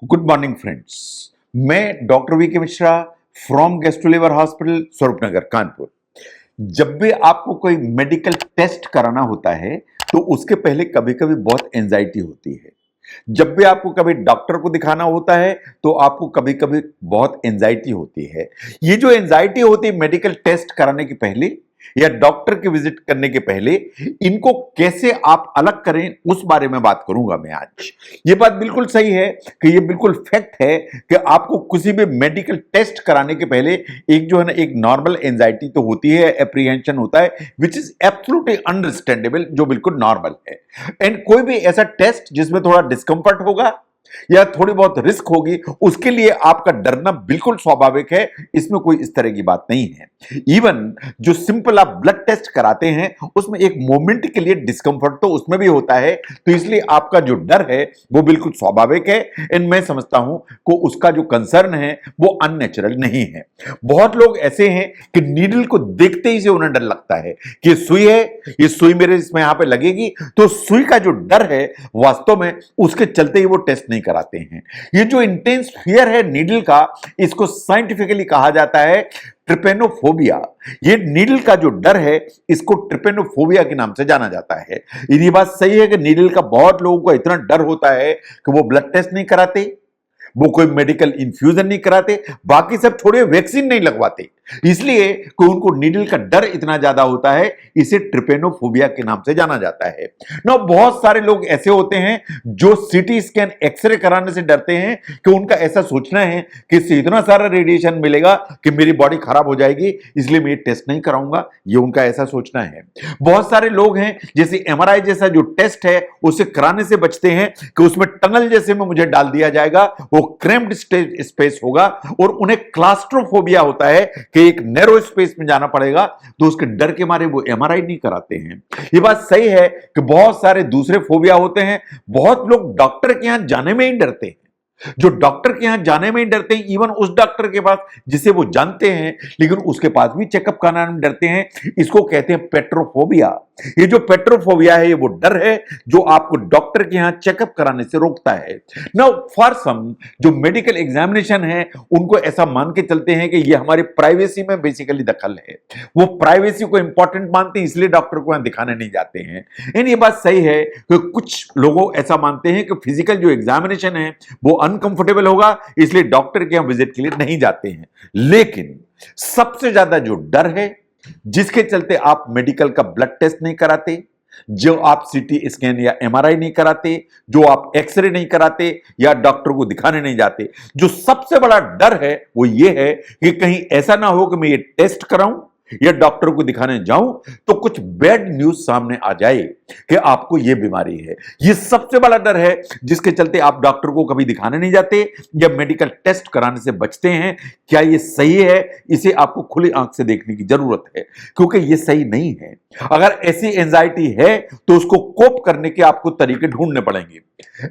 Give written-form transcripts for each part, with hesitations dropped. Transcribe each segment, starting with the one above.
Good morning friends. मैं doctor V K Mishra from gastro hospital Swaroopnagar Kanpur. जब भी आपको कोई मेडिकल टेस्ट कराना होता है तो उसके पहले कभी कभी बहुत एंजाइटी होती है। जब भी आपको कभी डॉक्टर को दिखाना होता है तो आपको कभी कभी बहुत एंजाइटी होती है। ये जो एंजाइटी होती है मेडिकल टेस्ट कराने के पहले या डॉक्टर की विजिट करने के पहले, इनको कैसे आप अलग करें उस बारे में बात करूंगा मैं आज। ये बात बिल्कुल सही है कि ये बिल्कुल फैक्ट है कि आपको किसी भी मेडिकल टेस्ट कराने के पहले एक जो है ना एक नॉर्मल एंजाइटी तो होती है, एप्रीहेंशन होता है, विच इज एब्सोल्युटली अंडरस्टैंडेबल, जो बिल्कुल नॉर्मल है। एंड कोई भी ऐसा टेस्ट जिसमें थोड़ा डिस्कंफर्ट होगा या थोड़ी बहुत रिस्क होगी, उसके लिए आपका डरना बिल्कुल स्वाभाविक है। इसमें कोई इस तरह की बात नहीं है। इवन जो सिंपल आप ब्लड टेस्ट कराते हैं उसमें एक मोमेंट के लिए डिस्कंफर्ट तो उसमें भी होता है, तो इसलिए आपका जो डर है वो बिल्कुल स्वाभाविक है। एंड मैं समझता हूं कि उसका जो कंसर्न है वो अननेचुरल नहीं है। बहुत लोग ऐसे हैं कि नीडल को देखते ही से उन्हें डर लगता है कि सुई है, ये सुई मेरे इसमें यहां पे लगेगी, तो सुई का जो डर है वास्तव में उसके चलते ही वो टेस्ट नहीं कराते हैं। ये जो इंटेंस फियर है नीडल का, इसको साइंटिफिकली कहा जाता है ट्रिपेनोफोबिया। ये नीडल का जो डर है इसको ट्रिपेनोफोबिया के नाम से जाना जाता है। ये बात सही है कि नीडल का बहुत लोगों को इतना डर होता है कि वो ब्लड टेस्ट नहीं कराते, वो कोई मेडिकल इंफ्यूजन नहीं कराते, बाकी सब छोड़े वैक्सीन नहीं लगवाते, इसलिए कि उनको नीडल का डर इतना ज्यादा होता है। इसे ट्रिपेनोफोबिया के नाम से जाना जाता है ना। बहुत सारे लोग ऐसे होते हैं जो सीटी स्कैन, एक्सरे कराने से डरते हैं कि उनका ऐसा सोचना है कि इससे इतना सारा रेडिएशन मिलेगा कि मेरी बॉडी खराब हो जाएगी, इसलिए मैं ये टेस्ट नहीं कराऊंगा। ये उनका ऐसा सोचना है। बहुत सारे लोग हैं जैसे एमआरआई जैसा जो टेस्ट है उसे कराने से बचते हैं कि उसमें टनल जैसे में मुझे डाल दिया जाएगा, वो क्रैम्प्ड स्पेस होगा, और उन्हें क्लास्ट्रोफोबिया होता है कि एक नैरो स्पेस में जाना पड़ेगा, तो उसके डर के मारे वो एमआरआई नहीं कराते हैं। ये बात सही है कि बहुत सारे दूसरे फोबिया होते हैं। बहुत लोग डॉक्टर के यहां जाने में ही डरते हैं, जो डॉक्टर के यहां जाने में ही डरते हैं, इवन उस डॉक्टर के पास जिसे वो जानते हैं, लेकिन उसके पास भी चेकअप कराने में डरते हैं। इसको कहते हैं पेट्रोफोबिया। ये जो पेट्रोफोबिया है ये वो डर है जो आपको डॉक्टर के यहां चेकअप कराने से रोकता है। नाउ फॉर सम जो मेडिकल एग्जामिनेशन है उनको ऐसा मान के चलते हैं कि ये हमारी प्राइवेसी में बेसिकली दखल है, वो प्राइवेसी को इंपॉर्टेंट मानते हैं, इसलिए डॉक्टर को यहां दिखाने नहीं जाते हैं। एंड ये बात सही है कि कुछ लोगों ऐसा मानते हैं कि फिजिकल जो एग्जामिनेशन है वो अनकंफर्टेबल होगा, इसलिए डॉक्टर के यहां विजिट के लिए नहीं जाते हैं। लेकिन सबसे ज्यादा जो डर है जिसके चलते आप मेडिकल का ब्लड टेस्ट नहीं कराते, जो आप सीटी स्कैन या एमआरआई नहीं कराते, जो आप एक्सरे नहीं कराते या डॉक्टर को दिखाने नहीं जाते, जो सबसे बड़ा डर है वो ये है कि कहीं ऐसा ना हो कि मैं ये टेस्ट कराऊं या डॉक्टर को दिखाने जाऊं तो कुछ बैड न्यूज सामने आ जाए कि आपको यह बीमारी है। यह सबसे बड़ा डर है जिसके चलते आप डॉक्टर को कभी दिखाने नहीं जाते या मेडिकल टेस्ट कराने से बचते हैं। क्या यह सही है? इसे आपको खुली आंख से देखने की जरूरत है, क्योंकि यह सही नहीं है। अगर ऐसी एंजाइटी है तो उसको कोप करने के आपको तरीके ढूंढने पड़ेंगे।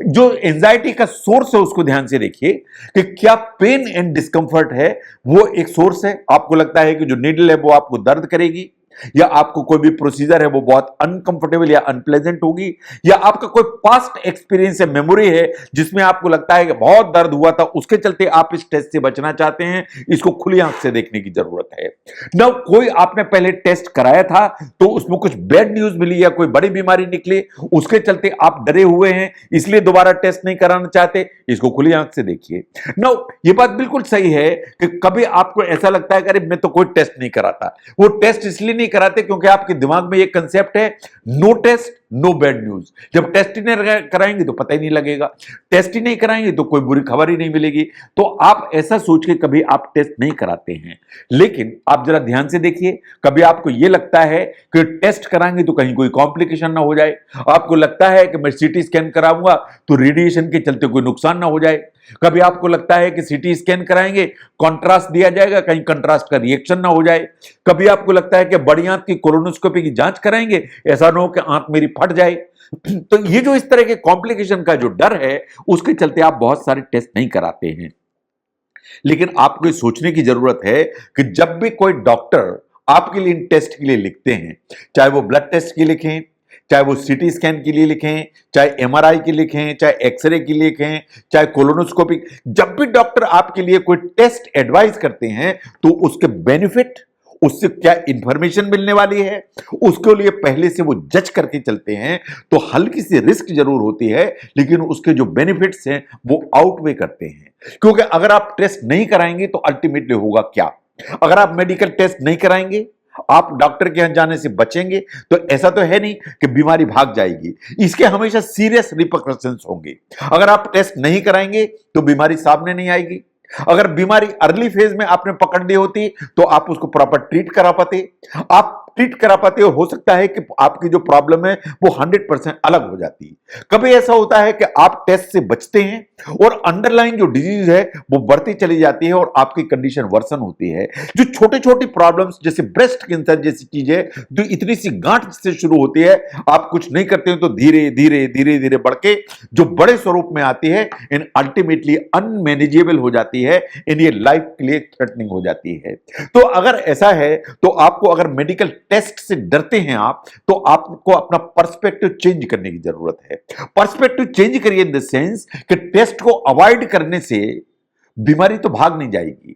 जो एंजाइटी का सोर्स है उसको ध्यान से देखिए कि क्या पेन एंड डिस्कंफर्ट है, वो एक सोर्स है। आपको लगता है कि जो नीडल है वो आपको दर्द करेगी, या आपको कोई भी प्रोसीजर है वो बहुत अनकंफर्टेबल या अनप्लेजेंट होगी, या आपका कोई पास्ट एक्सपीरियंस है, मेमोरी है जिसमें आपको लगता है कि बहुत दर्द हुआ था, उसके चलते आप इस टेस्ट से बचना चाहते हैं। इसको खुली आंख से देखने की जरूरत है ना। कोई आपने पहले टेस्ट कराया था तो उसमें कुछ बैड न्यूज मिली या कोई बड़ी बीमारी निकली, उसके चलते आप डरे हुए हैं, इसलिए दोबारा टेस्ट नहीं कराना चाहते। इसको खुली आंख से देखिए ना। ये बात बिल्कुल सही है कि कभी आपको ऐसा लगता है कि अरे मैं तो कोई टेस्ट नहीं कराता। वो टेस्ट इसलिए नहीं कराते क्योंकि आपके दिमाग में एक कंसेप्ट है, no test no bad news. जब टेस्ट ही नहीं कराएंगे तो पता ही नहीं लगेगा, टेस्ट ही नहीं कराएंगे तो कोई बुरी खबर ही नहीं मिलेगी। तो आप ऐसा सोच के कभी आप टेस्ट नहीं कराते हैं। लेकिन आप जरा ध्यान से देखिए, कभी आपको यह लगता है कि टेस्ट कराएंगे तो कहीं कोई कॉम्प्लिकेशन ना हो जाए, आपको लगता है कि मैं सीटी स्कैन कराऊंगा तो रेडिएशन के चलते कोई नुकसान ना हो जाए, कभी आपको लगता है कि सीटी स्कैन कराएंगे कंट्रास्ट दिया जाएगा, कहीं कंट्रास्ट का रिएक्शन ना हो जाए, कभी आपको लगता है कि बड़ी आंत की कोलोनोस्कोपी की जांच कराएंगे, ऐसा ना हो कि आंत मेरी फट जाए। तो ये जो इस तरह के कॉम्प्लिकेशन का जो डर है उसके चलते आप बहुत सारे टेस्ट नहीं कराते हैं। लेकिन आपको सोचने की जरूरत है कि जब भी कोई डॉक्टर आपके लिए इन टेस्ट के लिए लिखते हैं, चाहे वो ब्लड टेस्ट के लिखें चाहे वो सीटी स्कैन के लिए लिखें, चाहे एमआरआई के लिए लिखें, चाहे एक्सरे के लिए लिखें, चाहे कोलोनोस्कोपी। जब भी डॉक्टर आपके लिए कोई टेस्ट एडवाइस करते हैं तो उसके बेनिफिट, उससे क्या इंफॉर्मेशन मिलने वाली है, उसके लिए पहले से वो जज करके चलते हैं। तो हल्की सी रिस्क जरूर होती है, लेकिन उसके जो बेनिफिट्स हैं वो आउटवे करते हैं। क्योंकि अगर आप टेस्ट नहीं कराएंगे तो अल्टीमेटली होगा क्या, अगर आप मेडिकल टेस्ट नहीं कराएंगे, आप डॉक्टर के यहां जाने से बचेंगे, तो ऐसा तो है नहीं कि बीमारी भाग जाएगी, इसके हमेशा सीरियस रिपरकशंस होंगे। अगर आप टेस्ट नहीं कराएंगे तो बीमारी सामने नहीं आएगी। अगर बीमारी अर्ली फेज में आपने पकड़ ली होती तो आप उसको प्रॉपर ट्रीट करा पाते, आप ट्रीट करा पाते, और हो सकता है कि आपकी जो प्रॉब्लम है वो 100% अलग हो जाती है। कभी ऐसा होता है कि आप टेस्ट से बचते हैं और अंडरलाइन जो डिजीज है वो बढ़ती चली जाती है और आपकी कंडीशन वर्सन होती है। जो छोटी छोटी प्रॉब्लम्स जैसे ब्रेस्ट कैंसर जैसी चीजें जो इतनी सी गांठ से शुरू होती है, आप कुछ नहीं करते हो तो धीरे धीरे धीरे धीरे बढ़ के जो बड़े स्वरूप में आती है, इन अल्टीमेटली अनमैनेजेबल हो जाती है, इन ये लाइफ के लिए थ्रेटनिंग हो जाती है। तो अगर ऐसा है तो आपको, अगर मेडिकल टेस्ट से डरते हैं आप, तो आपको अपना पर्सपेक्टिव चेंज करने की जरूरत है। पर्सपेक्टिव चेंज करिए इन द सेंस कि टेस्ट को अवॉइड करने से बीमारी तो भाग नहीं जाएगी,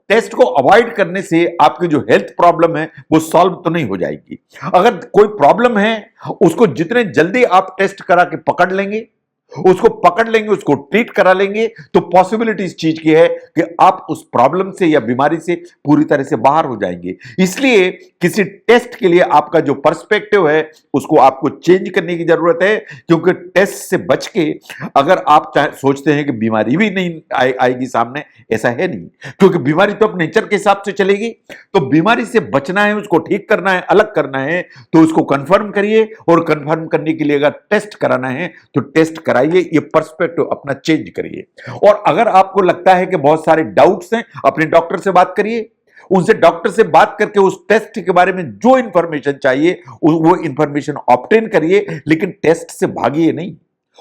टेस्ट को अवॉइड करने से आपकी जो हेल्थ प्रॉब्लम है वो सॉल्व तो नहीं हो जाएगी। अगर कोई प्रॉब्लम है, उसको जितने जल्दी आप टेस्ट करा के पकड़ लेंगे, उसको ट्रीट करा लेंगे, तो पॉसिबिलिटी इस चीज की है कि आप उस प्रॉब्लम से या बीमारी से पूरी तरह से बाहर हो जाएंगे। इसलिए किसी टेस्ट के लिए आपका जो पर्सपेक्टिव है उसको आपको चेंज करने की जरूरत है, क्योंकि टेस्ट से बच के अगर आप सोचते हैं कि बीमारी भी नहीं आएगी सामने, ऐसा है नहीं, क्योंकि बीमारी तो अपने नेचर के हिसाब से चलेगी। तो बीमारी से बचना है, उसको ठीक करना है, अलग करना है, तो उसको कंफर्म करिए, और कंफर्म करने के लिए अगर टेस्ट कराना है तो टेस्ट कराइए, ये पर्सपेक्टिव अपना चेंज करिए। और अगर आपको लगता है कि बहुत सारे डाउट्स हैं, अपने डॉक्टर से बात करिए, उनसे डॉक्टर से बात करके उस टेस्ट के बारे में जो इंफॉर्मेशन चाहिए वो इंफॉर्मेशन ऑब्टेन करिए, लेकिन टेस्ट से भागिए नहीं।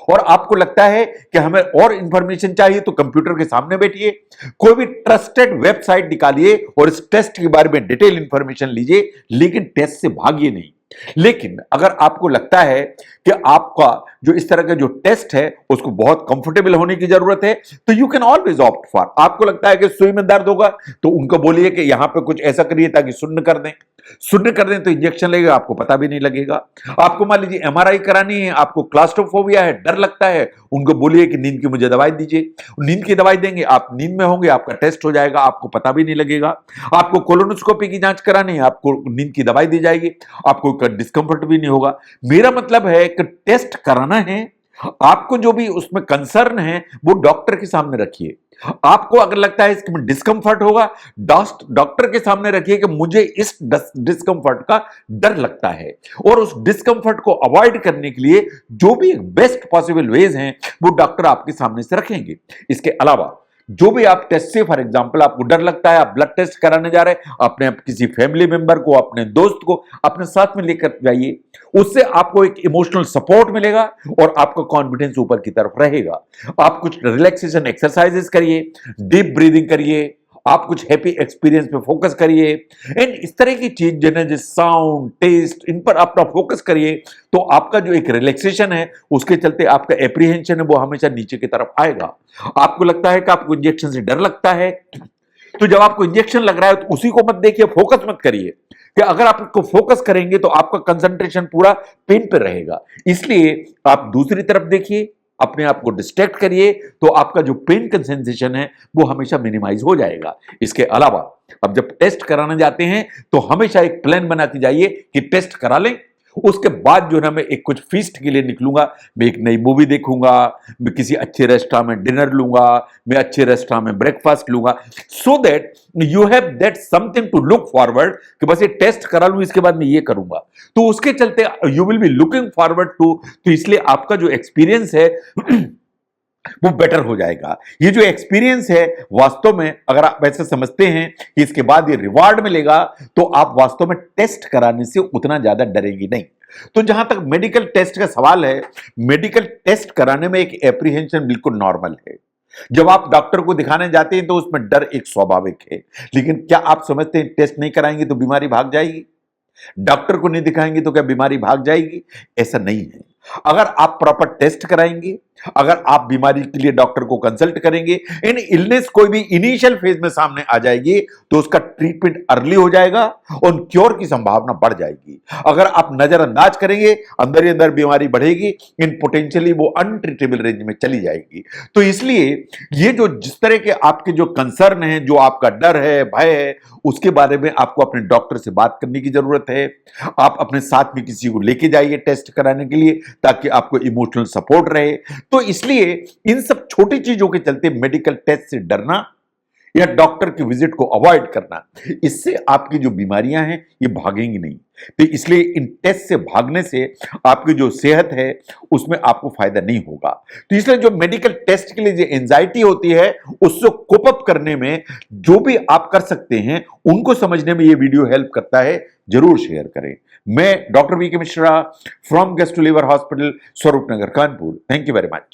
और आपको लगता है कि हमें और इंफॉर्मेशन चाहिए तो कंप्यूटर के सामने बैठिए, कोई भी ट्रस्टेड वेबसाइट निकालिए और इस टेस्ट के बारे में डिटेल इंफॉर्मेशन लीजिए, लेकिन टेस्ट से भागिए नहीं। लेकिन अगर आपको लगता है कि आपका जो इस तरह का जो टेस्ट है उसको बहुत कंफर्टेबल होने की जरूरत है, तो you can always opt for. आपको लगता है कि सुई में दर्द होगा तो उनको बोलिए कि यहां पे कुछ ऐसा करिए ताकि शून्य कर दें तो इंजेक्शन लगेगा, आपको पता भी नहीं लगेगा। आपको मान लीजिए एमआरआई करानी है, आपको क्लास्ट्रोफोबिया है, डर लगता है, उनको बोलिए कि नींद की मुझे दवाई दीजिए, नींद की दवाई देंगे, आप नींद में होंगे, आपका टेस्ट हो जाएगा, आपको पता भी नहीं लगेगा। आपको कोलोनोस्कोपी की जांच करानी है, आपको नींद की दवाई दी जाएगी, आपको डिस्कंफर्ट भी नहीं होगा। मेरा मतलब है कि टेस्ट कराना है, आपको जो भी उसमें कंसर्न है वो डॉक्टर के सामने रखिए। आपको अगर लगता है इसमें डिस्कंफर्ट होगा, डॉक्टर के सामने रखिए कि मुझे इस डिस्कंफर्ट का डर लगता है, और उस डिस्कंफर्ट को अवॉइड करने के लिए जो भी बेस्ट पॉसिबल वेज हैं वो डॉक्टर आपके सामने से रखेंगे। इसके अलावा जो भी आप टेस्ट से, फॉर एग्जांपल आपको डर लगता है, आप ब्लड टेस्ट कराने जा रहे हैं, अपने किसी फैमिली मेंबर को, अपने दोस्त को अपने साथ में लेकर जाइए, उससे आपको एक इमोशनल सपोर्ट मिलेगा और आपका कॉन्फिडेंस ऊपर की तरफ रहेगा। आप कुछ रिलैक्सेशन एक्सरसाइजेस करिए, डीप ब्रीदिंग करिए, आप कुछ हैप्पी एक्सपीरियंस पे फोकस करिए, एंड इस तरह की चीज जैसे साउंड, टेस्ट, इन पर अपना फोकस करिए, तो आपका जो एक रिलैक्सेशन है उसके चलते आपका एप्रीहेंशन है वो हमेशा नीचे की तरफ आएगा। आपको लगता है कि आपको इंजेक्शन से डर लगता है, तो जब आपको इंजेक्शन लग रहा है तो उसी को मत देखिए, फोकस मत करिए, कि अगर आप इसको फोकस करेंगे तो आपका कंसंट्रेशन पूरा पेन पर रहेगा। इसलिए आप दूसरी तरफ देखिए, अपने आप को डिस्ट्रैक्ट करिए, तो आपका जो पेन का सेंसेशन है वो हमेशा मिनिमाइज हो जाएगा। इसके अलावा अब जब टेस्ट कराने जाते हैं तो हमेशा एक प्लान बनाते जाइए कि टेस्ट करा लें, उसके बाद जो है ना मैं एक कुछ फीस्ट के लिए निकलूंगा, मैं एक नई मूवी देखूंगा, मैं किसी अच्छे रेस्टोरेंट में डिनर लूंगा, मैं अच्छे रेस्टोरेंट में ब्रेकफास्ट लूंगा, so that you have that something to look forward कि बस ये टेस्ट करा लूं इसके बाद मैं ये करूंगा, तो उसके चलते you will be looking forward to, तो इसलिए आपका जो एक्सपीरियंस है वो बेटर हो जाएगा। ये जो एक्सपीरियंस है वास्तव में अगर आप ऐसे समझते हैं कि इसके बाद ये रिवार्ड मिलेगा, तो आप वास्तव में टेस्ट कराने से उतना ज्यादा डरेंगी नहीं। तो जहां तक मेडिकल टेस्ट का सवाल है, मेडिकल टेस्ट कराने में एक एप्रीहेंशन बिल्कुल नॉर्मल है। जब आप डॉक्टर को दिखाने जाते हैं तो उसमें डर एक स्वाभाविक है, लेकिन क्या आप समझते हैं टेस्ट नहीं कराएंगे तो बीमारी भाग जाएगी? डॉक्टर को नहीं दिखाएंगे तो क्या बीमारी भाग जाएगी? ऐसा नहीं है। अगर आप प्रॉपर टेस्ट कराएंगे, अगर आप बीमारी के लिए डॉक्टर को कंसल्ट करेंगे, इन इलनेस कोई भी इनिशियल फेज में सामने आ जाएगी तो उसका ट्रीटमेंट अर्ली हो जाएगा और क्योर की संभावना बढ़ जाएगी। अगर आप नजरअंदाज करेंगे, अंदर ही अंदर बीमारी बढ़ेगी, इन पोटेंशियली वो अनट्रीटेबल रेंज में चली जाएगी। तो इसलिए ये जो जिस तरह के आपके जो कंसर्न है, जो आपका डर है, भय है, उसके बारे में आपको अपने डॉक्टर से बात करने की जरूरत है। आप अपने साथ में किसी को लेके जाइए टेस्ट कराने के लिए, ताकि आपको इमोशनल सपोर्ट रहे। तो इसलिए इन सब छोटी चीजों के चलते मेडिकल टेस्ट से डरना या डॉक्टर की विजिट को अवॉइड करना, इससे आपकी जो बीमारियां हैं ये भागेंगी नहीं। तो इसलिए इन टेस्ट से भागने से आपकी जो सेहत है उसमें आपको फायदा नहीं होगा। तो इसलिए जो मेडिकल टेस्ट के लिए जो एंजाइटी होती है उससे कोप अप करने में जो भी आप कर सकते हैं उनको समझने में ये वीडियो हेल्प करता है, जरूर शेयर करें। मैं doctor V K Mishra from gastro liver hospital, Swarup Nagar, Kanpur. Thank you very much.